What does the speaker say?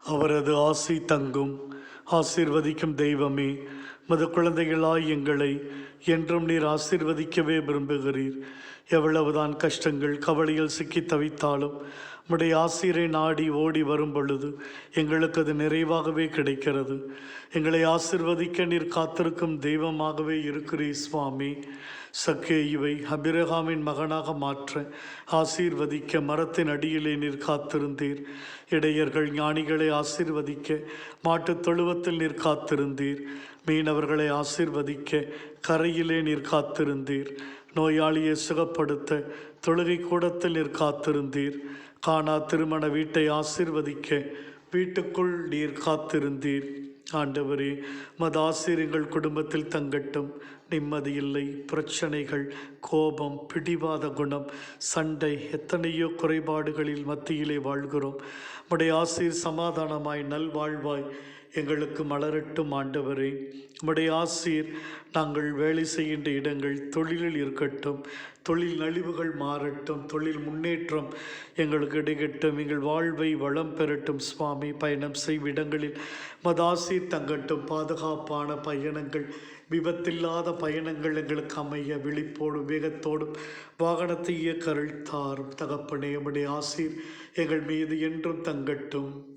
அவரது ஆசி தங்கும். ஆசீர்வதிக்கும் தெய்வமே, மது குழந்தைகளாய் எங்களை என்றும் நீர் ஆசீர்வதிக்கவே விரும்புகிறீர். எவ்வளவுதான் கஷ்டங்கள் கவலையில் சிக்கி தவித்தாலும் உம்முடைய ஆசீரை நாடி ஓடி வரும் பொழுது எங்களுக்கு அது நிறைவாகவே கிடைக்கிறது. எங்களை ஆசீர்வதிக்க நீர் காத்திருக்கும் தெய்வமாகவே இருக்கிறீர் சுவாமி. சக்கேயுவை அபிரகாமின் மகனாக மாற்ற ஆசீர்வதிக்க மரத்தின் அடியிலே நீர் காத்திருந்தீர். இடையர்கள் ஞானிகளை ஆசீர்வதிக்க மாட்டுத் தொழுவத்தில் நீர் காத்திருந்தீர். மீனவர்களை ஆசீர்வதிக்க கரையிலே நீர் காத்திருந்தீர். நோயாளியை சுகப்படுத்த தொழுகை கூடத்தில் நீர் காத்திருந்தீர். காணா திருமண வீட்டை ஆசீர்வதிக்க வீட்டுக்குள் நீர் காத்திருந்தீர். ஆண்டவரே, மத ஆசீர்வங்கள் குடும்பத்தில் தங்கட்டும். நிம்மதியில்லை, பிரச்சனைகள், கோபம், பிடிவாத குணம், சண்டை, எத்தனையோ குறைபாடுகளில் மத்தியிலே வாழ்கிறோம். உம்முடைய ஆசீர் சமாதானமாய் நல்வாழ்வாய் எங்களுக்கு மலரட்டும். ஆண்டவரே, உம்முடைய ஆசீர் நாங்கள் வேலை செய்கின்ற இடங்கள், தொழிலில் இருக்கட்டும். தொழில் நலிவுகள் மாறட்டும். தொழில் முன்னேற்றம் எங்களுக்கு இடைகட்டும். எங்கள் வாழ்வை வளம் பெறட்டும். சுவாமி, பயணம் செய்யும் இடங்களில் மதாசீர் தங்கட்டும். பாதுகாப்பான பயணங்கள், விபத்தில்லாத பயணங்கள் எங்களுக்கு அமைய விழிப்போடும் வேகத்தோடும் வாகனத்தை இயக்க அருள் தாரும். தகப்பனே, உம்முடைய ஆசீர் எங்கள் மீது என்றும் தங்கட்டும்.